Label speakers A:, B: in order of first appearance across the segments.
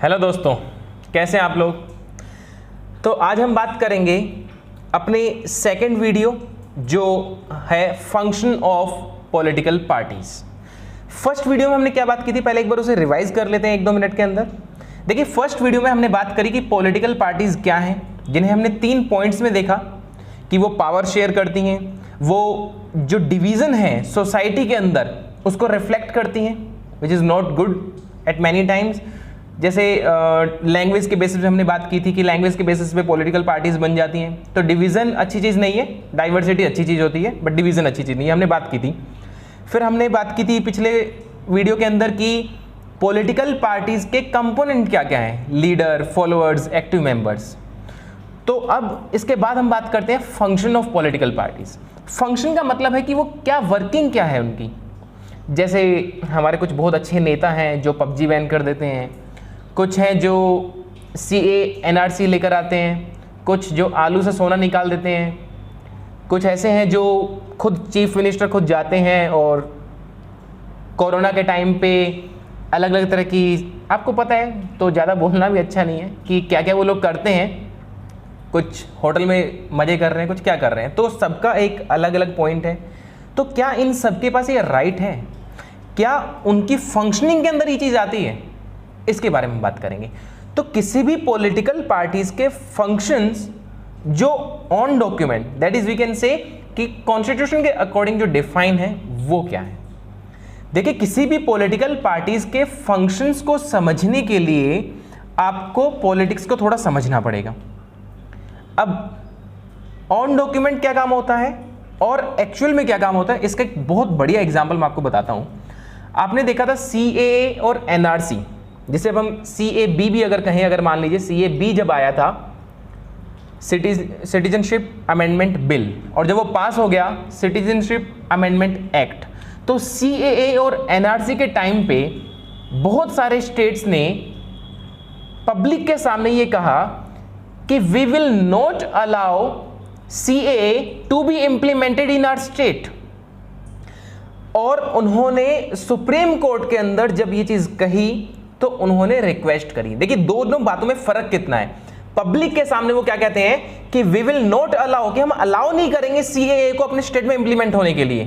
A: Hello दोस्तों, कैसे हैं आप लोग। तो आज हम बात करेंगे अपने सेकंड वीडियो जो है function of political parties. First video में हमने क्या बात की थी, पहले एक बार उसे रिवाइज कर लेते हैं 1-2 मिनट के अंदर। देखिए, फर्स्ट वीडियो में हमने बात करी कि पॉलिटिकल पार्टीज क्या हैं, जिन्हें हमने 3 पॉइंट्स में देखा कि वो पावर शेयर करती हैं, वो जो डिवीज़न है सोसाइटी के अंदर उसको रिफ्लेक्ट करती हैं, which is not good at many times. जैसे लैंग्वेज के बेसिस पे हमने बात की थी कि लैंग्वेज के बेसिस पे पॉलिटिकल पार्टीज बन जाती हैं, तो डिवीज़न अच्छी चीज़ नहीं है, डाइवर्सिटी अच्छी चीज़ होती है, बट डिवीज़न अच्छी चीज़ नहीं है, हमने बात की थी। फिर हमने बात की थी पिछले वीडियो के अंदर कि पॉलिटिकल पार्टीज के कंपोनेंट क्या क्या हैं, लीडर, फॉलोअर्स, एक्टिव मेंबर्स। तो अब इसके बाद हम बात करते हैं function of political parties. Function का मतलब है कि वो क्या वर्किंग क्या है उनकी। जैसे हमारे कुछ बहुत अच्छे नेता हैं जो पबजी बैन कर देते हैं, कुछ हैं जो CA NRC लेकर आते हैं, कुछ जो आलू से सोना निकाल देते हैं, कुछ ऐसे हैं जो खुद चीफ मिनिस्टर खुद जाते हैं और कोरोना के टाइम पे अलग अलग तरह की, आपको पता है तो ज़्यादा बोलना भी अच्छा नहीं है कि क्या क्या वो लोग करते हैं। कुछ होटल में मज़े कर रहे हैं, कुछ क्या कर रहे हैं, तो सबका एक अलग अलग पॉइंट है। तो क्या इन सबके पास ये राइट है, क्या उनकी फंक्शनिंग के अंदर ये चीज़ आती है, इसके बारे में बात करेंगे। तो किसी भी पॉलिटिकल पार्टीज के फंक्शंस जो on document, that is we can say कि कॉन्स्टिट्यूशन के अकॉर्डिंग जो डिफाइन है वो क्या है। देखिए, किसी भी पॉलिटिकल पार्टीज के फंक्शंस को समझने के लिए आपको पॉलिटिक्स को थोड़ा समझना पड़ेगा। अब ऑन डॉक्यूमेंट क्या काम होता है और एक्चुअल में क्या काम होता है, इसका एक बहुत बढ़िया एग्जाम्पल मैं आपको बताता हूं। आपने देखा था CAA और NRC, जिसे अब हम CAB भी अगर कहें, अगर मान लीजिए CAB जब आया था, सिटीजनशिप अमेंडमेंट बिल, और जब वो पास हो गया सिटीजनशिप अमेंडमेंट एक्ट, तो CAA और NRC के टाइम पे बहुत सारे स्टेट्स ने पब्लिक के सामने ये कहा कि we will not allow CAA to be implemented in our state. और उन्होंने सुप्रीम कोर्ट के अंदर जब ये चीज कही तो उन्होंने रिक्वेस्ट करी। देखिए, दोनों बातों में फर्क कितना है। पब्लिक के सामने वो क्या कहते हैं कि वी विल नॉट अलाउ, कि हम अलाउ नहीं करेंगे CAA को अपने स्टेट में इंप्लीमेंट होने के लिए,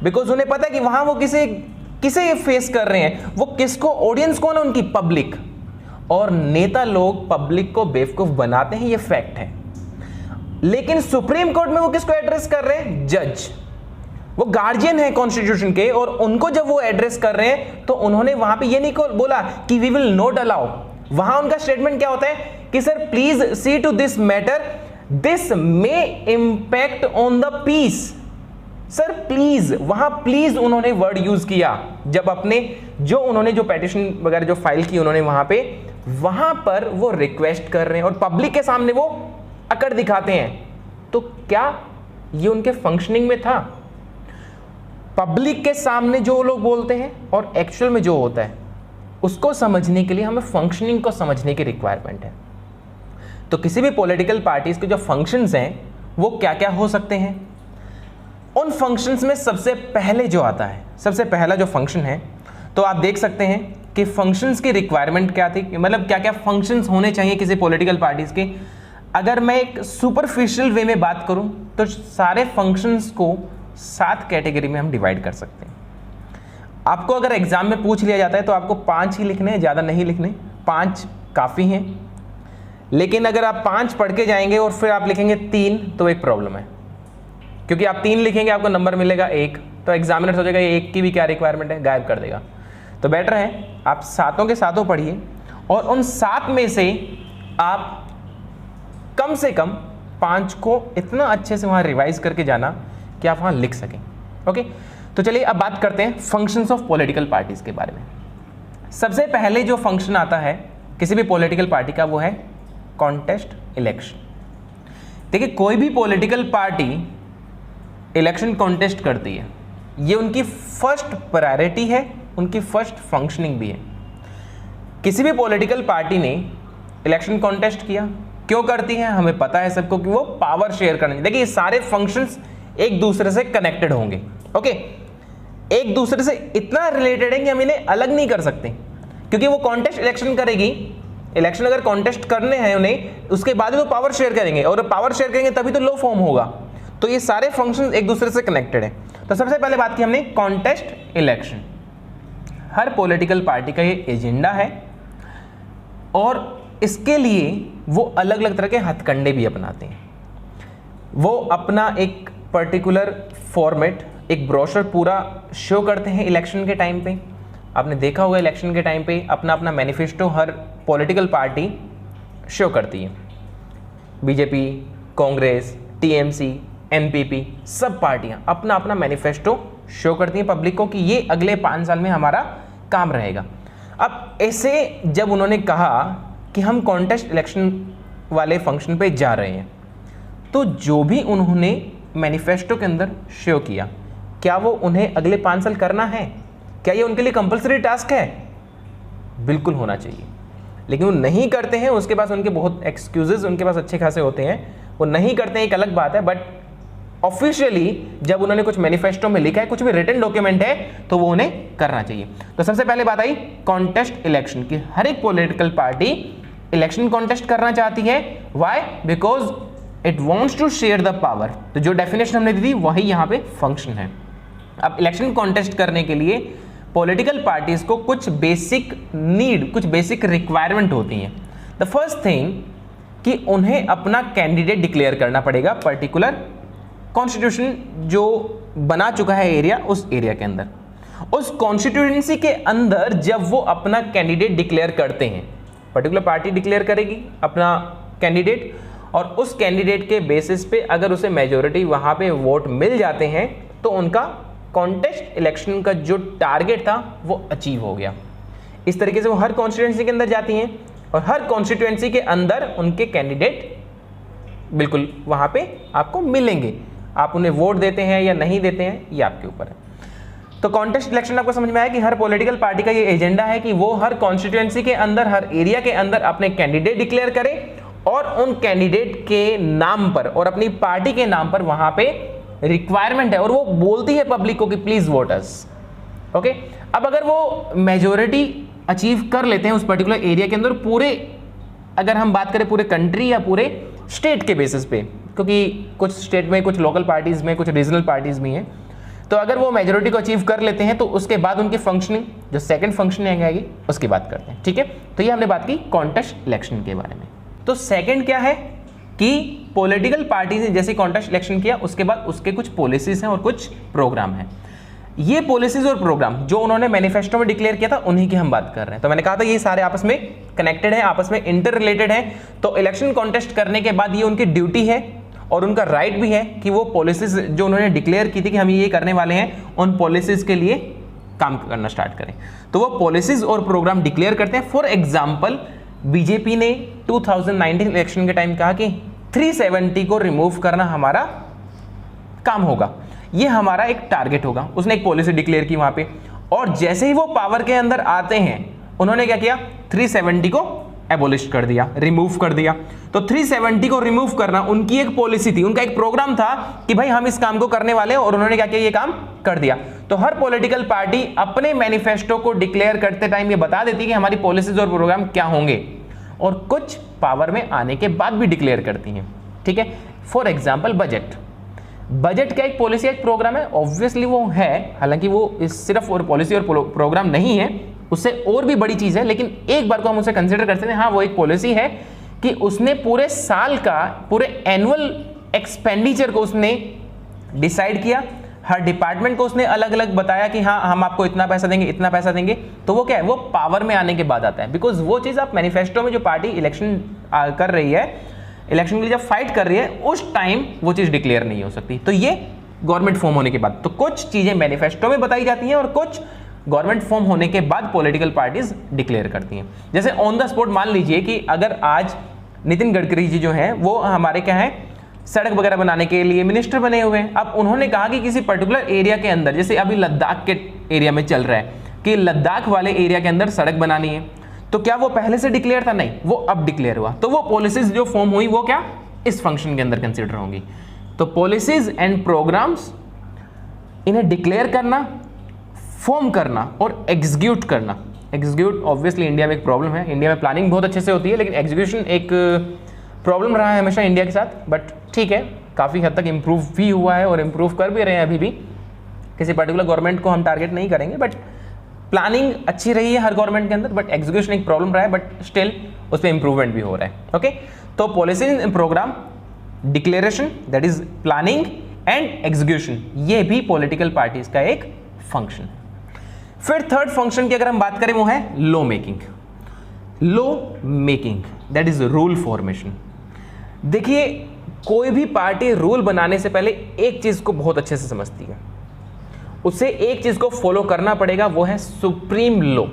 A: बिकॉज उन्हें पता है कि वहां वो किसे फेस कर रहे हैं, वो किसको, ऑडियंस कौन है उनकी, पब्लिक। और नेता लोग पब्लिक को बेवकूफ बनाते हैं, ये फैक्ट है। लेकिन सुप्रीम कोर्ट में वो किसको एड्रेस कर रहे हैं, जज, वो गार्जियन है कॉन्स्टिट्यूशन के, और उनको जब वो एड्रेस कर रहे हैं तो उन्होंने वहां पे ये नहीं बोला कि वी विल नॉट अलाउ। वहां उनका स्टेटमेंट क्या होता है कि sir please see to this matter, this may impact on the peace. Sir please, वहां प्लीज उन्होंने वर्ड यूज किया जब अपने जो उन्होंने जो पेटिशन वगैरह जो फाइल की उन्होंने वहां पर वो रिक्वेस्ट कर रहे हैं और पब्लिक के सामने वो अकड़ दिखाते हैं। तो क्या ये उनके फंक्शनिंग में था? पब्लिक के सामने जो लोग बोलते हैं और एक्चुअल में जो होता है उसको समझने के लिए हमें फंक्शनिंग को समझने की रिक्वायरमेंट है। तो किसी भी पॉलिटिकल पार्टीज के जो फंक्शंस हैं वो क्या क्या हो सकते हैं, उन फंक्शंस में सबसे पहले जो आता है, सबसे पहला जो फंक्शन है, तो आप देख सकते हैं कि फंक्शंस की रिक्वायरमेंट क्या थी, मतलब क्या क्या फंक्शंस होने चाहिए किसी पॉलिटिकल पार्टीज के। अगर मैं एक सुपरफिशियल वे में बात करूं तो सारे फंक्शंस को 7 कैटेगरी में हम डिवाइड कर सकते हैं। आपको अगर एग्जाम में पूछ लिया जाता है तो आपको 5 ही लिखने हैं, ज़्यादा नहीं लिखने, 5 काफ़ी हैं। लेकिन अगर आप 5 पढ़ के जाएंगे और फिर आप लिखेंगे 3 तो एक प्रॉब्लम है, क्योंकि आप 3 लिखेंगे आपको नंबर मिलेगा 1, तो एग्जामिनर सोचेगा ये 1 की भी क्या रिक्वायरमेंट है, गायब कर देगा। तो बेटर है आप 7 के 7 पढ़िए और उन 7 में से आप कम से कम 5 को इतना अच्छे से वहाँ रिवाइज करके जाना कि आप वहाँ लिख सकें। ओके, तो चलिए अब बात करते हैं फंक्शंस ऑफ पॉलिटिकल पार्टीज के बारे में। सबसे पहले जो फंक्शन आता है किसी भी पॉलिटिकल पार्टी का वो है कॉन्टेस्ट इलेक्शन। देखिए, कोई भी पॉलिटिकल पार्टी इलेक्शन कॉन्टेस्ट करती है, ये उनकी फर्स्ट प्रायोरिटी है, उनकी फर्स्ट फंक्शनिंग भी है। किसी भी पॉलिटिकल पार्टी ने इलेक्शन कॉन्टेस्ट किया, क्यों करती है हमें पता है सबको, कि वो पावर शेयर करनी। देखिए, ये सारे फंक्शंस एक दूसरे से कनेक्टेड होंगे। ओके, एक दूसरे से इतना रिलेटेड है कि हम इन्हें अलग नहीं कर सकते, क्योंकि वो कॉन्टेस्ट इलेक्शन करेगी इलेक्शन अगर कॉन्टेस्ट करने हैं उन्हें, उसके बाद वो पावर शेयर करेंगे, और पावर शेयर करेंगे तभी तो लॉ फॉर्म होगा। तो ये सारे फंक्शंस एक दूसरे से कनेक्टेड है। तो सबसे पहले बात की हमने कॉन्टेस्ट इलेक्शन। हर पॉलिटिकल पार्टी का ये एजेंडा है और इसके लिए वो अलग अलग तरह के हथकंडे भी अपनाते हैं। वो अपना एक पर्टिकुलर फॉर्मेट, एक ब्रोशर पूरा शो करते हैं इलेक्शन के टाइम पे। आपने देखा होगा इलेक्शन के टाइम पे अपना अपना मैनिफेस्टो हर पॉलिटिकल पार्टी शो करती है। बीजेपी, कांग्रेस, टीएमसी, एनपीपी, सब पार्टियां अपना अपना मैनिफेस्टो शो करती हैं पब्लिक को कि ये अगले 5 साल में हमारा काम रहेगा। अब ऐसे जब उन्होंने कहा कि हम कॉन्टेस्ट इलेक्शन वाले फंक्शन पे जा रहे हैं, तो जो भी उन्होंने मैनिफेस्टो के अंदर शो किया, क्या वो उन्हें अगले 5 साल करना है? क्या ये उनके लिए कंपलसरी टास्क है? बिल्कुल होना चाहिए, लेकिन वो नहीं करते हैं। उसके पास उनके बहुत एक्सक्यूजेस उनके पास अच्छे खासे होते हैं, वो नहीं करते हैं, एक अलग बात है। बट ऑफिशियली जब उन्होंने कुछ मैनिफेस्टो में लिखा है, कुछ भी रिटन डॉक्यूमेंट है, तो वो उन्हें करना चाहिए। तो सबसे पहले बात आई कॉन्टेस्ट इलेक्शन की। हर एक पॉलिटिकल पार्टी इलेक्शन कॉन्टेस्ट करना चाहती है। Why? Because it wants to share the power. तो जो डेफिनेशन हमने दी थी वही यहाँ पे फंक्शन है। अब इलेक्शन कॉन्टेस्ट करने के लिए पॉलिटिकल पार्टीज को कुछ बेसिक नीड, कुछ बेसिक रिक्वायरमेंट होती हैं। द फर्स्ट थिंग कि उन्हें अपना कैंडिडेट डिक्लेयर करना पड़ेगा पर्टिकुलर कॉन्स्टिट्यूशन जो बना चुका है एरिया, उस एरिया के अंदर। उस कॉन्स्टिट्यूएंसी के अंदर जब वो अपना कैंडिडेट डिक्लेयर करते हैं, पर्टिकुलर पार्टी डिक्लेयर करेगी अपना कैंडिडेट, और उस कैंडिडेट के बेसिस पे अगर उसे मेजॉरिटी वहां पे वोट मिल जाते हैं तो उनका कॉन्टेस्ट इलेक्शन का जो टारगेट था वो अचीव हो गया। इस तरीके से वो हर कॉन्स्टिट्यूएंसी के अंदर जाती हैं और हर कॉन्स्टिट्यूएंसी के अंदर उनके कैंडिडेट बिल्कुल वहां पे आपको मिलेंगे। आप उन्हें वोट देते हैं या नहीं देते हैं, ये आपके ऊपर है। तो कॉन्टेस्ट इलेक्शन आपको समझ में आया कि हर पॉलिटिकल पार्टी का ये एजेंडा है कि वो हर कॉन्स्टिट्यूएंसी के अंदर, हर एरिया के अंदर अपने कैंडिडेट डिक्लेयर करे और उन कैंडिडेट के नाम पर और अपनी पार्टी के नाम पर वहां पे रिक्वायरमेंट है और वो बोलती है पब्लिक को कि प्लीज वोट अस। ओके, अब अगर वो मेजॉरिटी अचीव कर लेते हैं उस पर्टिकुलर एरिया के अंदर, पूरे अगर हम बात करें पूरे कंट्री या पूरे स्टेट के बेसिस पे, क्योंकि कुछ स्टेट में, कुछ लोकल पार्टीज में, कुछ रीजनल पार्टीज भी हैं, तो अगर वो मेजॉरिटी को अचीव कर लेते हैं तो उसके बाद उनकी फंक्शनिंग, जो सेकंड फंक्शनिंग आएगी, उसकी बात करते हैं। ठीक है, तो ये हमने बात की कॉन्टेस्ट इलेक्शन के बारे में। तो सेकंड क्या है कि पॉलिटिकल पार्टी ने जैसे कॉन्टेस्ट इलेक्शन किया, उसके बाद उसके कुछ पॉलिसीज हैं और कुछ प्रोग्राम हैं। ये पॉलिसीज और प्रोग्राम जो उन्होंने मैनिफेस्टो में डिक्लेयर किया था, उन्हीं की हम बात कर रहे हैं। तो मैंने कहा था ये सारे आपस में कनेक्टेड हैं, आपस में इंटर रिलेटेड हैं। तो इलेक्शन कॉन्टेस्ट करने के बाद ये उनकी ड्यूटी है और उनका राइट भी है कि वो पॉलिसीज जो उन्होंने डिक्लेयर की थी कि हम ये करने वाले हैं, उन पॉलिसीज के लिए काम करना स्टार्ट करें। तो वो पॉलिसीज और प्रोग्राम डिक्लेयर करते हैं। फॉर एग्जाम्पल, बीजेपी ने 2019 इलेक्शन के टाइम कहा कि 370 को रिमूव करना हमारा काम होगा, ये हमारा एक टारगेट होगा। उसने एक पॉलिसी डिक्लेयर की वहां पे, और जैसे ही वो पावर के अंदर आते हैं उन्होंने क्या किया, 370 को एबोलिश कर दिया, रिमूव कर दिया। तो 370 को रिमूव करना उनकी एक पॉलिसी थी, उनका एक प्रोग्राम था कि भाई हम इस काम को करने वाले हैं, और उन्होंने क्या किया, ये काम कर दिया। तो हर पॉलिटिकल पार्टी अपने मैनिफेस्टो को डिक्लेयर करते टाइम ये बता देती है कि हमारी पॉलिसीज और प्रोग्राम क्या होंगे, और कुछ पावर में आने के बाद भी डिक्लेयर करती हैं। ठीक है, फॉर एग्जाम्पल बजट। बजट का एक पॉलिसी, एक प्रोग्राम है, ऑब्वियसली वो है, हालांकि वो सिर्फ और पॉलिसी और प्रोग्राम नहीं है, उससे और भी बड़ी चीज है, लेकिन एक बार को हम उसे कंसिडर करते हैं। हाँ, वो एक पॉलिसी है कि उसने पूरे साल का, पूरे एनुअल एक्सपेंडिचर को उसने डिसाइड किया। हर डिपार्टमेंट को उसने अलग अलग बताया कि हाँ हम आपको इतना पैसा देंगे, इतना पैसा देंगे। तो वो क्या है, वो पावर में आने के बाद आता है। बिकॉज वो चीज आप मैनिफेस्टो में, जो पार्टी इलेक्शन कर रही है, इलेक्शन के लिए जब फाइट कर रही है, उस टाइम वो चीज डिक्लेयर नहीं हो सकती। तो ये गवर्नमेंट फॉर्म होने के बाद, तो कुछ चीजें मैनिफेस्टो में बताई जाती हैं और कुछ गवर्नमेंट फॉर्म होने के बाद पॉलिटिकल पार्टीज डिक्लेयर करती हैं। जैसे ऑन द स्पॉट मान लीजिए कि अगर आज नितिन गडकरी जी जो हैं वो हमारे क्या है, सड़क वगैरह बनाने के लिए मिनिस्टर बने हुए हैं। अब उन्होंने कहा कि किसी पर्टिकुलर एरिया के अंदर, जैसे अभी लद्दाख के एरिया में चल रहा है कि लद्दाख वाले एरिया के अंदर सड़क बनानी है, तो क्या वो पहले से डिक्लेयर था? नहीं, वो अब डिक्लेयर हुआ। तो वो पॉलिसीज जो फॉर्म हुई वो क्या इस फंक्शन के अंदर कंसिडर होंगी। तो पॉलिसीज एंड प्रोग्राम्स, इन्हें डिक्लेयर करना, फॉर्म करना और एग्जीक्यूट करना, एग्जीक्यूट ऑब्वियसली इंडिया में एक प्रॉब्लम है, इंडिया में प्लानिंग बहुत अच्छे से होती है लेकिन एग्जीक्यूशन एक प्रॉब्लम रहा है हमेशा इंडिया के साथ, बट ठीक है काफ़ी हद तक इम्प्रूव भी हुआ है और इम्प्रूव कर भी रहे हैं अभी भी। किसी पर्टिकुलर गवर्नमेंट को हम टारगेट नहीं करेंगे, बट प्लानिंग अच्छी रही है हर गवर्नमेंट के अंदर, बट एग्जीक्यूशन एक प्रॉब्लम रहा है, बट स्टिल उस पर इंप्रूवमेंट भी हो रहा है। ओके, तो policy in programme, declaration that is planning and execution, ये भी पॉलिटिकल पार्टीज का एक फंक्शन है। फिर थर्ड फंक्शन की अगर हम बात करें वो है law making. Law making that is rule formation. देखिए कोई भी पार्टी रूल बनाने से पहले एक चीज को बहुत अच्छे से समझती है, उसे एक चीज को फॉलो करना पड़ेगा, वो है supreme law.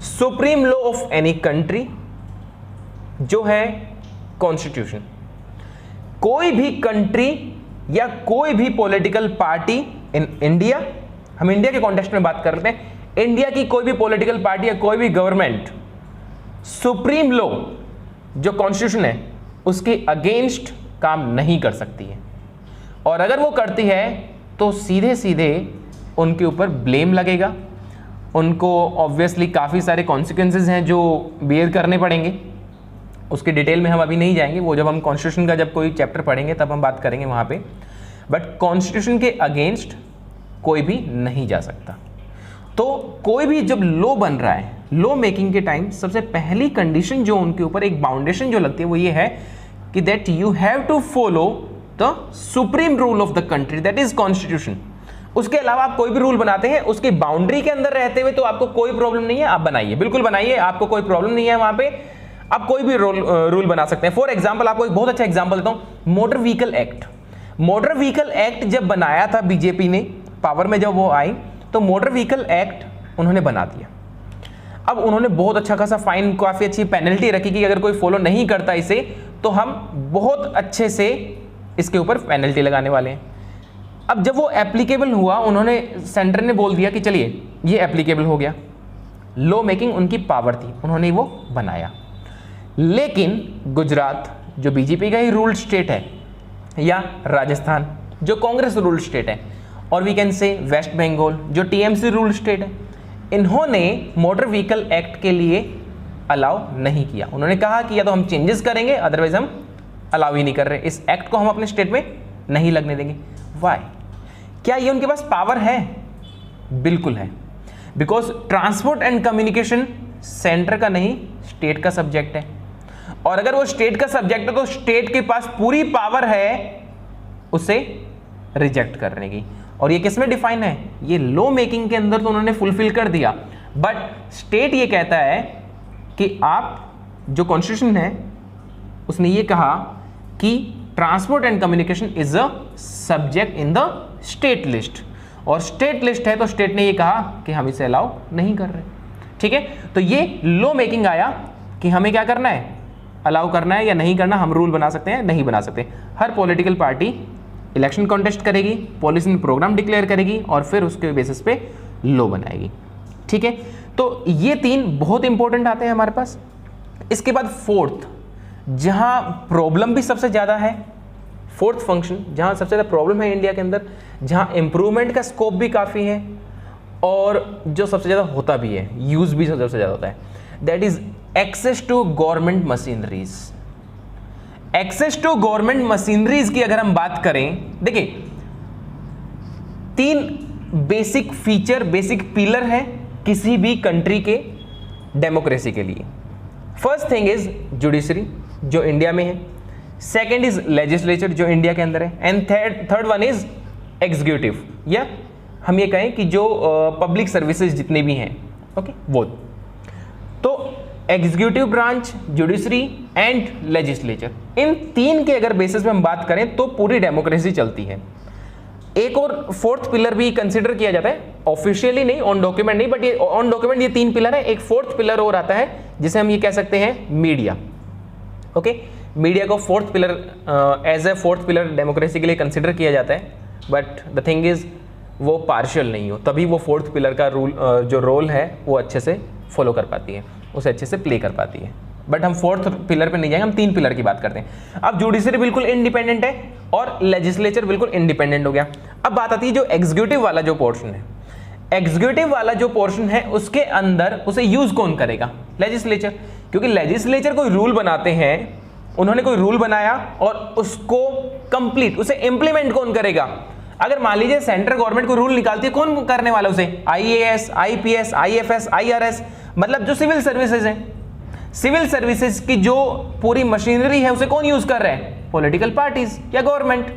A: Supreme law of any country जो है कॉन्स्टिट्यूशन। कोई भी कंट्री या कोई भी पॉलिटिकल पार्टी इन इंडिया, हम इंडिया के कॉन्टेक्स्ट में बात कर रहे हैं, इंडिया की कोई भी पॉलिटिकल पार्टी या कोई भी गवर्नमेंट सुप्रीम लॉ जो कॉन्स्टिट्यूशन है उसके अगेंस्ट काम नहीं कर सकती है, और अगर वो करती है तो सीधे सीधे उनके ऊपर ब्लेम लगेगा, उनको ऑब्वियसली काफ़ी सारे कॉन्सिक्वेंसेज हैं जो बेयर करने पड़ेंगे। उसके डिटेल में हम अभी नहीं जाएंगे, वो जब हम कॉन्स्टिट्यूशन का जब कोई चैप्टर पढ़ेंगे तब हम बात करेंगे वहाँ पे। बट कॉन्स्टिट्यूशन के अगेंस्ट कोई भी नहीं जा सकता। तो कोई भी जब लॉ बन रहा है, लॉ मेकिंग के टाइम सबसे पहली कंडीशन जो उनके ऊपर एक बाउंडेशन जो लगती है वो ये है कि that you have to follow the supreme rule of the country that is constitution. उसके अलावा आप कोई भी रूल बनाते हैं उसकी बाउंड्री के अंदर रहते हुए तो आपको कोई प्रॉब्लम नहीं है, आप बनाइए, बिल्कुल बनाइए, आपको कोई प्रॉब्लम नहीं है। वहां पे आप कोई भी रूल बना सकते हैं। फॉर एग्जाम्पल आपको एक बहुत अच्छा एग्जाम्पल देता हूं, motor vehicle act. Motor vehicle act जब बनाया था बीजेपी ने, पावर में जब वो आई तो मोटर व्हीकल एक्ट उन्होंने बना दिया। अब उन्होंने बहुत अच्छा खासा फाइन, काफी अच्छी पेनल्टी रखी कि अगर कोई फॉलो नहीं करता इसे तो हम बहुत अच्छे से इसके ऊपर पेनल्टी लगाने वाले हैं। अब जब वो एप्लीकेबल हुआ, उन्होंने, सेंटर ने बोल दिया कि चलिए ये एप्लीकेबल हो गया, लॉ मेकिंग उनकी पावर थी, उन्होंने वो बनाया। लेकिन गुजरात जो बीजेपी का ही रूल स्टेट है, या राजस्थान जो कांग्रेस रूल स्टेट है, और we can say West Bengal जो टीएमसी रूल स्टेट है, इन्होंने मोटर व्हीकल एक्ट के लिए अलाउ नहीं किया। उन्होंने कहा कि या तो हम चेंजेस करेंगे, अदरवाइज हम अलाउ ही नहीं कर रहे, इस एक्ट को हम अपने स्टेट में नहीं लगने देंगे। वाई? क्या ये उनके पास पावर है? बिल्कुल है, because transport and communication centre का नहीं, स्टेट का सब्जेक्ट है, और अगर वो स्टेट का सब्जेक्ट है तो स्टेट के पास पूरी पावर है उसे रिजेक्ट करने की। और ये किस में डिफाइन है? ये लॉ मेकिंग के अंदर तो उन्होंने फुलफिल कर दिया, बट स्टेट ये कहता है कि आप, जो कॉन्स्टिट्यूशन है उसने ये कहा कि transport and communication is a subject in the state list, और स्टेट लिस्ट है तो स्टेट ने ये कहा कि हम इसे अलाउ नहीं कर रहे। ठीक है, तो ये लॉ मेकिंग आया कि हमें क्या करना है, अलाउ करना है या नहीं करना, हम रूल बना सकते हैं नहीं बना सकते। हर पॉलिटिकल पार्टी इलेक्शन कॉन्टेस्ट करेगी, पॉलिसी प्रोग्राम डिक्लेयर करेगी और फिर उसके बेसिस पे लॉ बनाएगी। ठीक है, तो ये तीन बहुत इंपॉर्टेंट आते हैं हमारे पास। इसके बाद फोर्थ, जहां प्रॉब्लम भी सबसे ज्यादा है, फोर्थ फंक्शन जहां सबसे ज्यादा प्रॉब्लम है इंडिया के अंदर, जहां इंप्रूवमेंट का स्कोप भी काफी है और जो सबसे ज्यादा होता भी है, यूज भी सबसे ज्यादा होता है, that is access to government machineries. Access to government machineries की अगर हम बात करें, देखिए तीन बेसिक फीचर, बेसिक पिलर है किसी भी कंट्री के डेमोक्रेसी के लिए। फर्स्ट थिंग इज जुडिशरी जो इंडिया में है, सेकंड इज लेजिस्लेचर जो इंडिया के अंदर है, and third one is executive, या हम ये कहें कि जो पब्लिक सर्विसेज जितने भी हैं, ओके, वो। तो executive branch, judiciary and legislature, इन तीन के अगर बेसिस पे हम बात करें तो पूरी डेमोक्रेसी चलती है। एक और फोर्थ पिलर भी कंसीडर किया जाता है, ऑफिशियली नहीं, ऑन डॉक्यूमेंट नहीं, बट ये ऑन डॉक्यूमेंट ये तीन पिलर है। एक फोर्थ पिलर और आता है जिसे हम ये कह सकते हैं मीडिया। ओके, मीडिया को fourth pillar, as a fourth pillar democracy के लिए कंसीडर किया जाता है, बट द थिंग इज वो पार्शियल नहीं हो, तभी वो फोर्थ पिलर का रूल, जो रोल है वो अच्छे से फॉलो कर पाती है, उसे अच्छे से प्ले कर पाती है। बट हम फोर्थ पिलर पे नहीं जाएंगे, हम तीन पिलर की बात करते हैं। अब जुडिशरी बिल्कुल इंडिपेंडेंट है और लेजिस्लेचर बिल्कुल इंडिपेंडेंट हो गया। अब बात आती है जो एग्जीक्यूटिव वाला जो पोर्शन है, एग्जीक्यूटिव वाला जो पोर्शन है उसके अंदर उसे यूज कौन करेगा? लेजिस्लेचर, क्योंकि लेजिस्लेचर कोई रूल बनाते हैं, उन्होंने कोई रूल बनाया और उसको कंप्लीट, उसे इंप्लीमेंट कौन करेगा? अगर मान लीजिए सेंट्रल गवर्नमेंट को रूल निकालती है, कौन करने वाला उसे? IAS, IPS, IFS, IRS, मतलब जो सिविल सर्विसेज हैं, सिविल सर्विसेज की जो पूरी मशीनरी है उसे कौन यूज कर रहे हैं? पॉलिटिकल पार्टीज या गवर्नमेंट।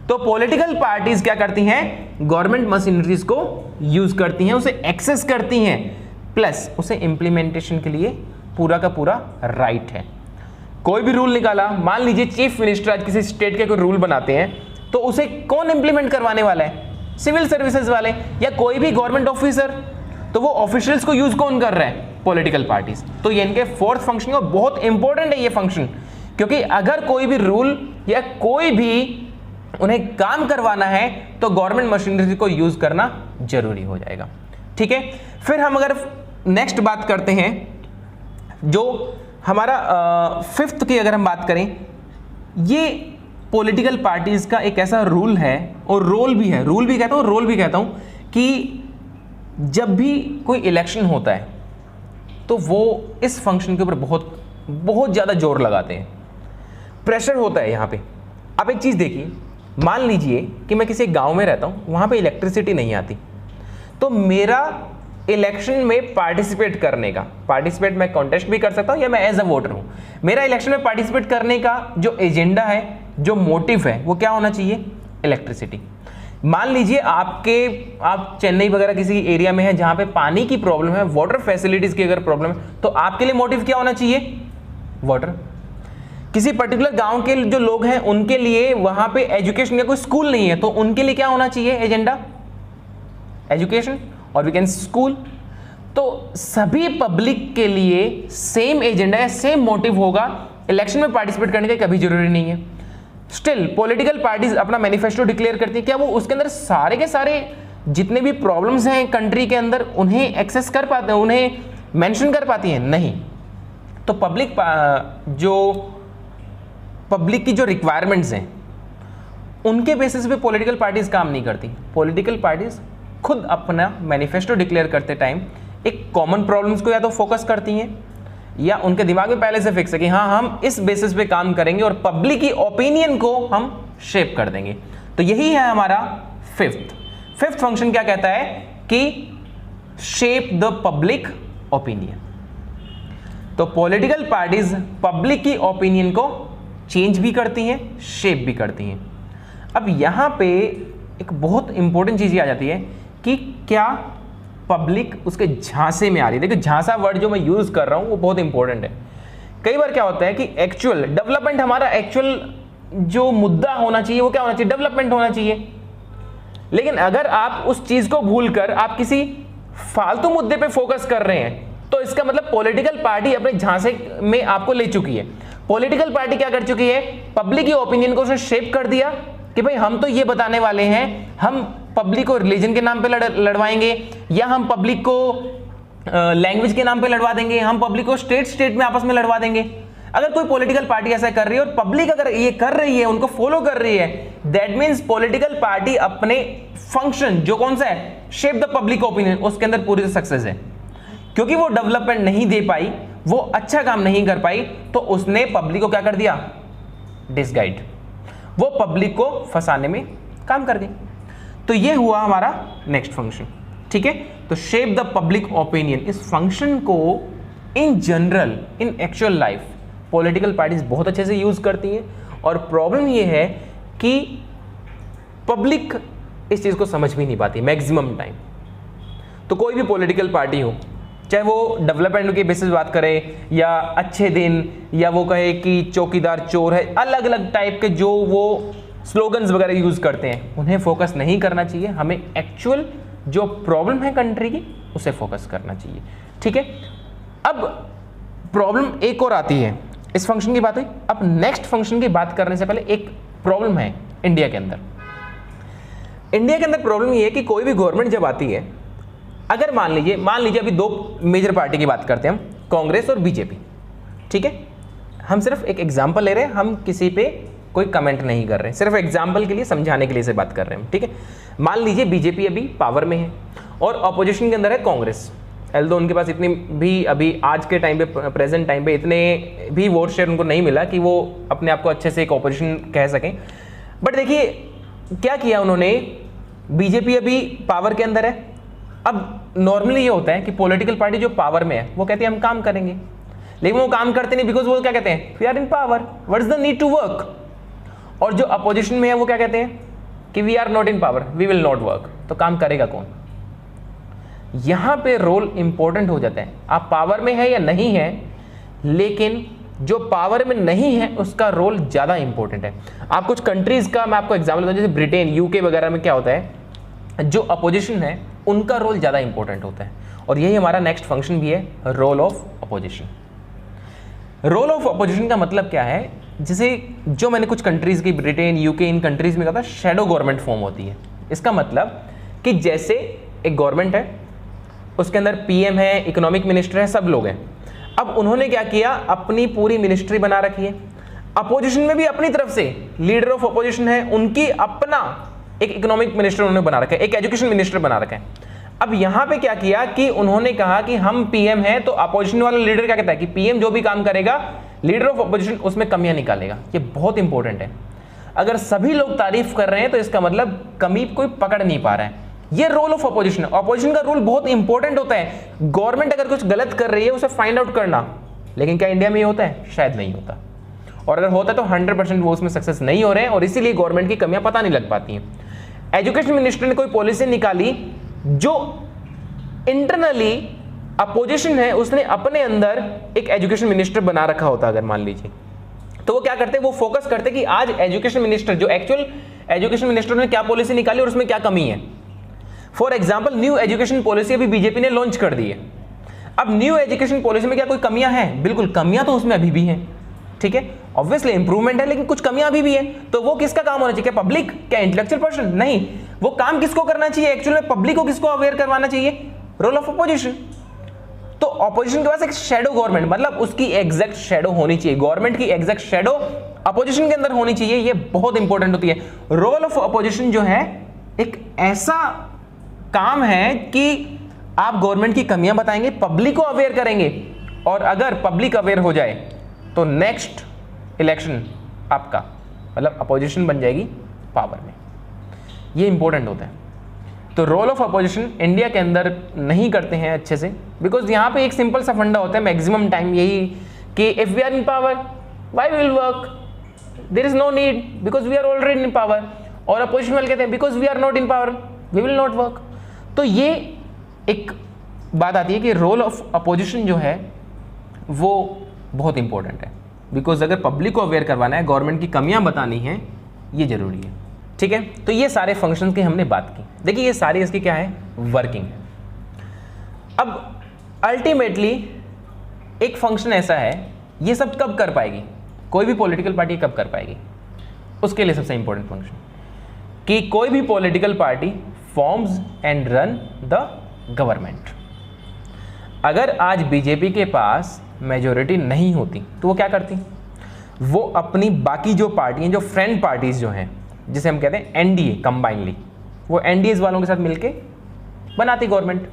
A: तो पॉलिटिकल पार्टीज क्या करती हैं? गवर्नमेंट मशीनरीज को यूज करती हैं, उसे एक्सेस करती हैं, प्लस उसे इंप्लीमेंटेशन के लिए पूरा का पूरा राइट है। कोई भी रूल निकाला, मान लीजिए चीफ मिनिस्टर आज किसी स्टेट के कोई रूल बनाते हैं, तो उसे कौन इंप्लीमेंट करवाने वाला है? सिविल सर्विसेज वाले, या कोई भी गवर्नमेंट ऑफिसर, तो वो ऑफिशियल्स को यूज कौन कर रहा है? Political parties. तो ये इनके फोर्थ फंक्शन, और बहुत इंपॉर्टेंट है ये फंक्शन, क्योंकि अगर कोई भी रूल या कोई भी उन्हें काम करवाना है तो गवर्नमेंट मशीनरी को यूज करना जरूरी हो जाएगा। ठीक है, फिर हम अगर नेक्स्ट बात करते हैं, जो हमारा फिफ्थ की अगर हम बात करें, ये पॉलिटिकल पार्टीज का एक ऐसा रूल है और रोल भी है, रूल भी कहता हूं, रोल भी कहता हूं, कि जब भी कोई इलेक्शन होता है तो वो इस फंक्शन के ऊपर बहुत बहुत ज़्यादा जोर लगाते हैं, प्रेशर होता है यहाँ पे। आप एक चीज़ देखिए, मान लीजिए कि मैं किसी गांव में रहता हूँ, वहाँ पे इलेक्ट्रिसिटी नहीं आती, तो मेरा इलेक्शन में पार्टिसिपेट करने का, पार्टिसिपेट मैं कॉन्टेस्ट भी कर सकता हूँ या मैं एज अ वोटर हूँ, मेरा इलेक्शन में पार्टिसिपेट करने का जो एजेंडा है, जो मोटिव है, वो क्या होना चाहिए? इलेक्ट्रिसिटी। मान लीजिए आप चेन्नई वगैरह किसी एरिया में है जहाँ पे पानी की प्रॉब्लम है, वाटर फैसिलिटीज़ की अगर प्रॉब्लम है, तो आपके लिए मोटिव क्या होना चाहिए? वाटर। किसी पर्टिकुलर गांव के जो लोग हैं उनके लिए वहां पे एजुकेशन का कोई स्कूल नहीं है, तो उनके लिए क्या होना चाहिए एजेंडा? एजुकेशन और वी कैन स्कूल। तो सभी पब्लिक के लिए सेम एजेंडा है, सेम मोटिव होगा, इलेक्शन में पार्टिसिपेट करने का कभी जरूरी नहीं है। स्टिल पॉलिटिकल पार्टीज अपना मैनिफेस्टो डिक्लेयर करती है, क्या वो उसके अंदर सारे के सारे जितने भी प्रॉब्लम्स हैं कंट्री के अंदर उन्हें एक्सेस कर पाते हैं, उन्हें मेंशन कर पाती हैं? नहीं। तो पब्लिक की जो रिक्वायरमेंट्स हैं उनके बेसिस पे पॉलिटिकल पार्टीज काम नहीं करती। पॉलिटिकल पार्टीज खुद अपना मैनिफेस्टो डिक्लेयर करते टाइम एक कॉमन प्रॉब्लम्स को या तो फोकस करती हैं या उनके दिमाग में पहले से फिक्स है कि हाँ हम इस बेसिस पे काम करेंगे और पब्लिक की ओपिनियन को हम शेप कर देंगे। तो यही है हमारा फिफ्थ फंक्शन। क्या कहता है कि शेप द पब्लिक ओपिनियन। तो पॉलिटिकल पार्टीज पब्लिक की ओपिनियन को चेंज भी करती हैं, शेप भी करती हैं। अब यहां पे एक बहुत इंपॉर्टेंट चीज आ जाती है कि क्या पब्लिक उसके झांसे में आ रही है। देखिए झांसा वर्ड जो मैं यूज कर रहा हूं वो बहुत इंपॉर्टेंट है। कई बार क्या होता है कि एक्चुअल डेवलपमेंट, हमारा एक्चुअल जो मुद्दा होना चाहिए वो क्या होना चाहिए? डेवलपमेंट होना चाहिए। लेकिन अगर आप उस चीज को भूलकर आप किसी फालतू मुद्दे पे फोकस कर रहे हैं तो इसका मतलब पॉलिटिकल पार्टी अपने झांसे में आपको ले चुकी है। पॉलिटिकल पार्टी क्या कर चुकी है? पब्लिक की ओपिनियन को उसने शेप कर दिया कि भाई हम तो ये बताने वाले हैं, हम पब्लिक को रिलीजन के नाम पे लड़वाएंगे, या हम पब्लिक को लैंग्वेज के नाम पे लड़वा देंगे, हम पब्लिक को स्टेट में आपस में लड़वा देंगे। अगर कोई पॉलिटिकल पार्टी ऐसा कर रही है और पब्लिक अगर ये कर रही है, उनको फॉलो कर रही है, दैट मीन्स पॉलिटिकल पार्टी अपने फंक्शन जो कौन सा है, शेप द पब्लिक ओपिनियन, उसके अंदर पूरी सक्सेस है। क्योंकि वो डेवलपमेंट नहीं दे पाई, वो अच्छा काम नहीं कर पाई, तो उसने पब्लिक को क्या कर दिया? डिसगाइड। वो पब्लिक को फंसाने में काम कर गई। तो ये हुआ हमारा नेक्स्ट फंक्शन। ठीक है, तो शेप द पब्लिक ओपिनियन, इस फंक्शन को in general in actual life political parties बहुत अच्छे से यूज करती हैं। और प्रॉब्लम ये है कि पब्लिक इस चीज को समझ भी नहीं पाती मैक्सिमम टाइम। तो कोई भी पॉलिटिकल पार्टी हो, चाहे वो डेवलपमेंट के बेसिस बात करे या अच्छे दिन, या वो कहे कि चौकीदार चोर है, अलग अलग टाइप के जो वो स्लोगन्स वगैरह यूज करते हैं, उन्हें फोकस नहीं करना चाहिए। हमें एक्चुअल जो प्रॉब्लम है कंट्री की उसे फोकस करना चाहिए। ठीक है, अब प्रॉब्लम एक और आती है। इस फंक्शन की बात हुई, अब नेक्स्ट फंक्शन की बात करने से पहले एक प्रॉब्लम है इंडिया के अंदर। इंडिया के अंदर प्रॉब्लम ये है कि कोई भी गवर्नमेंट जब आती है, अगर मान लीजिए अभी दो मेजर पार्टी की बात करते हैं हम, कांग्रेस और बीजेपी। ठीक है, हम सिर्फ एक एग्जांपल ले रहे हैं, हम किसी पे कोई कमेंट नहीं कर रहे हैं, सिर्फ एग्जांपल के लिए, समझाने के लिए से बात कर रहे हैं। ठीक है, मान लीजिए बीजेपी अभी पावर में है और अपोजिशन के अंदर है कांग्रेस। एल्दो उनके पास इतनी भी अभी आज के टाइम पे, प्रेजेंट टाइम पे इतने भी वोट शेयर उनको नहीं मिला कि वो अपने आप को अच्छे से एक अपोजिशन कह सकें। बट देखिए क्या किया उन्होंने, बीजेपी अभी पावर के अंदर है। अब नॉर्मली ये होता है कि पॉलिटिकल पार्टी जो पावर में है वो कहती है हम काम करेंगे, लेकिन वो काम करते नहीं, बिकॉज वो क्या कहते हैं, we are in power, what is the need to work. और जो अपोजिशन में है वो क्या कहते हैं कि we are not in power, we will not work. तो काम करेगा कौन? यहां पे रोल इंपॉर्टेंट हो जाता है। आप पावर में है या नहीं है, लेकिन जो पावर में नहीं है उसका रोल ज्यादा इंपॉर्टेंट है। आप कुछ कंट्रीज का मैं आपको एग्जांपल दूं, जैसे ब्रिटेन, यूके वगैरह में क्या होता है, जो अपोजिशन है उनका रोल ज्यादा इंपॉर्टेंट होता है। और यही हमारा नेक्स्ट फंक्शन भी है, role of opposition. Role of opposition का मतलब क्या है, जैसे जो मैंने कुछ कंट्रीज की, ब्रिटेन, यूके, इन कंट्रीज में कहा था शैडो गवर्नमेंट फॉर्म होती है। इसका मतलब कि जैसे एक गवर्नमेंट है, उसके अंदर पीएम है, इकोनॉमिक मिनिस्टर है, सब लोग हैं। अब उन्होंने क्या किया, अपनी पूरी मिनिस्ट्री बना रखी है। अपोजिशन में भी अपनी तरफ से लीडर ऑफ अपोजिशन है, उनकी अपना एक इकोनॉमिक मिनिस्टर उन्होंने बना रखा है, एक एजुकेशन मिनिस्टर बना रखा है। अब यहां पे क्या किया कि उन्होंने कहा कि हम पीएम है, तो अपोजिशन वाला लीडर क्या कहता है कि पीएम जो भी काम करेगा, लीडर ऑफ अपोजिशन उसमें कमियां निकालेगा। ये बहुत इंपॉर्टेंट है। अगर सभी लोग तारीफ कर रहे हैं तो इसका मतलब कमी कोई पकड़ नहीं पा रहा है। ये रोल ऑफ अपोजिशन, अपोजिशन का रोल बहुत इंपॉर्टेंट होता है। गवर्नमेंट अगर कुछ गलत कर रही है उसे फाइंड आउट करना, लेकिन क्या इंडिया में ये होता है? शायद नहीं होता। और अगर होता है तो 100% वो उसमें सक्सेस नहीं हो रहे हैं, और इसीलिए गवर्नमेंट की कमियां पता नहीं लग पाती हैं। एजुकेशन मिनिस्टर ने कोई पॉलिसी निकाली, जो इंटरनली अपोजिशन है उसने अपने अंदर एक एजुकेशन मिनिस्टर बना रखा होता, अगर मान लीजिए, तो वो क्या करते, वो फोकस करते कि आज एजुकेशन मिनिस्टर, जो एक्चुअल एजुकेशन मिनिस्टर ने क्या पॉलिसी निकाली और उसमें क्या कमी है। For example, new education policy अभी बीजेपी ने लॉन्च कर दी है। अब न्यू एजुकेशन पॉलिसी में क्या कोई कमियां हैं? बिल्कुल, कमियां तो उसमें अभी भी हैं, ठीक है, ऑब्वियसली इंप्रूवमेंट है, लेकिन कुछ कमियां अभी भी है। तो वो किसका काम होना चाहिए? क्या पब्लिक? क्या इंटेलेक्चुअल पर्सन? नहीं, वो काम किसको करना चाहिए एक्चुअल में? पब्लिक को किसको अवेयर करवाना चाहिए? Role of opposition. तो अपोजिशन के पास एक शैडो गवर्नमेंट, मतलब उसकी एग्जैक्ट शैडो होनी चाहिए, गवर्नमेंट की एग्जैक्ट शैडो अपोजिशन के अंदर होनी चाहिए। ये बहुत इंपॉर्टेंट होती है। रोल ऑफ अपोजिशन जो है एक ऐसा काम है कि आप गवर्नमेंट की कमियां बताएंगे, पब्लिक को अवेयर करेंगे, और अगर पब्लिक अवेयर हो जाए तो नेक्स्ट इलेक्शन आपका, मतलब अपोजिशन बन जाएगी पावर में। ये इंपॉर्टेंट होता है। तो रोल ऑफ अपोजिशन इंडिया के अंदर नहीं करते हैं अच्छे से, बिकॉज यहाँ पे एक सिंपल सा फंडा होता है मैक्सिमम टाइम, यही कि if we are in power why we will work, there is no need because we are already in power. और अपोजिशन वाले कहते हैं because we are not in power we will not work. तो ये एक बात आती है कि रोल ऑफ अपोजिशन जो है वो बहुत इंपॉर्टेंट है, बिकॉज अगर पब्लिक को अवेयर करवाना है, गवर्नमेंट की कमियां बतानी है, ये जरूरी है, ठीक है। तो ये सारे फंक्शंस की हमने बात की। देखिए ये सारी इसकी क्या है, वर्किंग है। अब अल्टीमेटली एक फंक्शन ऐसा है, ये सब कब कर पाएगी, कोई भी पॉलिटिकल पार्टी कब कर पाएगी, उसके लिए सबसे इंपॉर्टेंट फंक्शन कि कोई भी political party forms and run the government. अगर आज बीजेपी के पास मेजॉरिटी नहीं होती तो वो क्या करती, वो अपनी बाकी जो पार्टियां, जो फ्रेंड पार्टीज जो हैं, जिसे हम कहते हैं एनडीए कंबाइनली, वो एनडीए वालों के साथ मिलके बनाती गवर्नमेंट।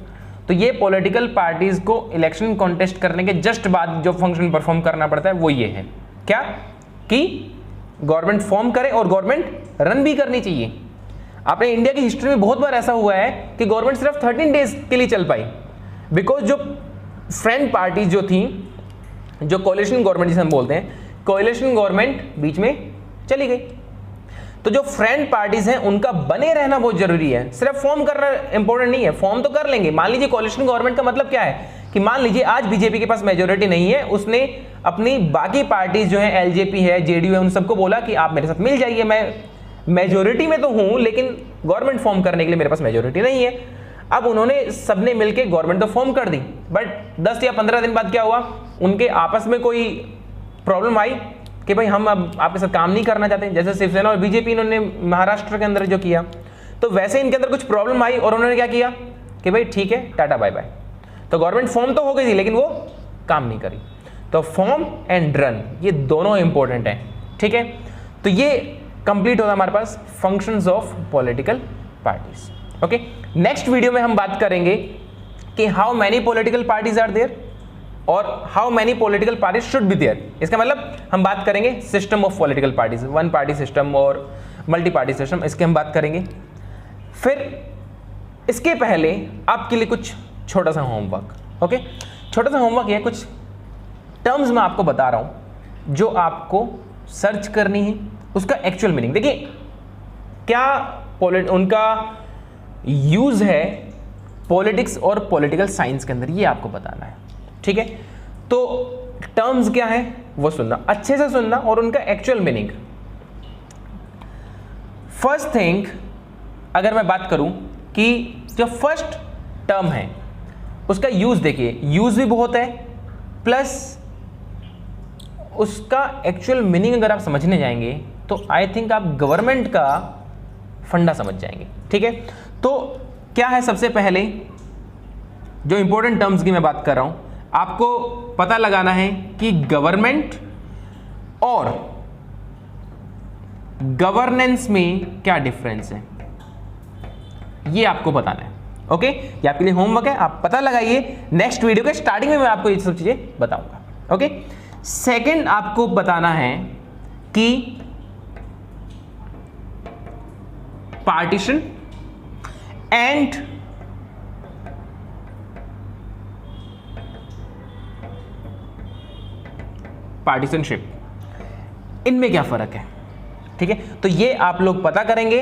A: तो ये पॉलिटिकल पार्टीज को इलेक्शन कॉन्टेस्ट करने के जस्ट बाद जो फंक्शन परफॉर्म करना पड़ता है वो ये है, क्या कि गवर्नमेंट फॉर्म करे और गवर्नमेंट रन भी करनी चाहिए। आपने इंडिया की हिस्ट्री में बहुत बार ऐसा हुआ है कि गवर्नमेंट सिर्फ 13 डेज के लिए चल पाई, बिकॉज जो फ्रेंड पार्टीज जो थी, जो कोalition गवर्नमेंट जिसे हम बोलते हैं, कोalition गवर्नमेंट बीच में चली गई। तो जो फ्रेंड पार्टीज हैं उनका बने रहना बहुत जरूरी है, सिर्फ फॉर्म करना इंपॉर्टेंट नहीं है, फॉर्म तो कर लेंगे। मान लीजिए कोalition गवर्नमेंट का मतलब क्या है कि मान लीजिए आज बीजेपी के पास मेजॉरिटी नहीं है, उसने अपनी बाकी पार्टीज जो है, एलजेपी है, जेडीयू है, उन सबको बोला कि आप मेरे साथ मिल जाइए, मैं मेजॉरिटी में तो हूं लेकिन गवर्नमेंट फॉर्म करने के लिए मेरे पास मेजॉरिटी नहीं है। अब उन्होंने सबने मिलके गवर्नमेंट तो फॉर्म कर दी, बट 10 या 15 दिन बाद क्या हुआ, उनके आपस में कोई प्रॉब्लम आई कि भाई हम अब आपके साथ काम नहीं करना चाहते, जैसे शिवसेना और बीजेपी इन्होंने महाराष्ट्र के अंदर जो किया, तो वैसे इनके अंदर कुछ प्रॉब्लम आई और उन्होंने क्या किया कि भाई ठीक है टाटा बाय बाय। तो गवर्नमेंट फॉर्म तो हो गई थी लेकिन वो काम नहीं करी। तो फॉर्म एंड रन ये दोनों इंपॉर्टेंट हैं, ठीक है। तो ये कंप्लीट होता है हमारे पास functions of political parties. Okay, next video में हम बात करेंगे कि how many political parties are there और how many political parties should be there. इसका मतलब हम बात करेंगे system of political parties, one party system और मल्टी पार्टी सिस्टम, इसके हम बात करेंगे। फिर इसके पहले आपके लिए कुछ छोटा सा होमवर्क, ओके, छोटा सा होमवर्क है, कुछ टर्म्स मैं आपको बता रहा हूं जो आपको सर्च करनी है, उसका एक्चुअल मीनिंग। देखिए क्या उनका यूज है पॉलिटिक्स और पॉलिटिकल साइंस के अंदर, ये आपको बताना है, ठीक है। तो टर्म्स क्या है वो सुनना, अच्छे से सुनना और उनका एक्चुअल मीनिंग। फर्स्ट थिंग अगर मैं बात करूं कि जो फर्स्ट टर्म है उसका यूज देखिए, यूज भी बहुत है, प्लस उसका एक्चुअल मीनिंग अगर आप समझने जाएंगे तो आई थिंक आप गवर्नमेंट का फंडा समझ जाएंगे, ठीक है। तो क्या है, सबसे पहले जो इंपॉर्टेंट टर्म्स की मैं बात कर रहा हूं, आपको पता लगाना है कि गवर्नमेंट और गवर्नेंस में क्या डिफरेंस है, ये आपको बताना है, ओके। ये आपके लिए होमवर्क है, आप पता लगाइए। नेक्स्ट वीडियो के स्टार्टिंग में मैं आपको ये सब चीजें बताऊंगा, ओके। सेकंड आपको बताना है कि पार्टीशन एंड पार्टीशनशिप, इनमें क्या फर्क है, ठीक है। तो ये आप लोग पता करेंगे,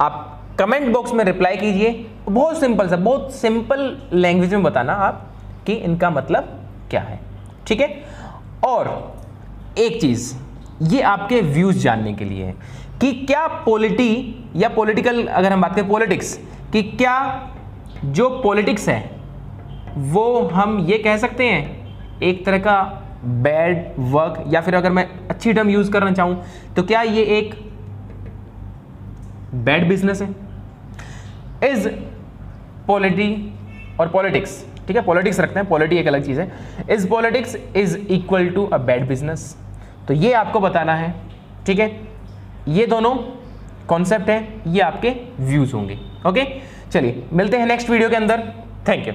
A: आप कमेंट बॉक्स में रिप्लाई कीजिए, बहुत सिंपल सा, बहुत सिंपल लैंग्वेज में बताना आप कि इनका मतलब क्या है, ठीक है। और एक चीज ये आपके व्यूज जानने के लिए है कि क्या पॉलिटी या पॉलिटिकल, अगर हम बात करें पॉलिटिक्स, कि क्या जो पॉलिटिक्स है वो हम ये कह सकते हैं एक तरह का बैड वर्क, या फिर अगर मैं अच्छी टर्म यूज करना चाहूं तो क्या ये एक बैड बिजनेस है। इज पॉलिटी और पॉलिटिक्स, ठीक है, पॉलिटिक्स रखते हैं, पॉलिटी एक अलग चीज है। Is politics is equal to a bad business, तो ये आपको बताना है, ठीक है। ये दोनों कॉन्सेप्ट हैं, ये आपके व्यूज होंगे, ओके। चलिए मिलते हैं नेक्स्ट वीडियो के अंदर, थैंक यू।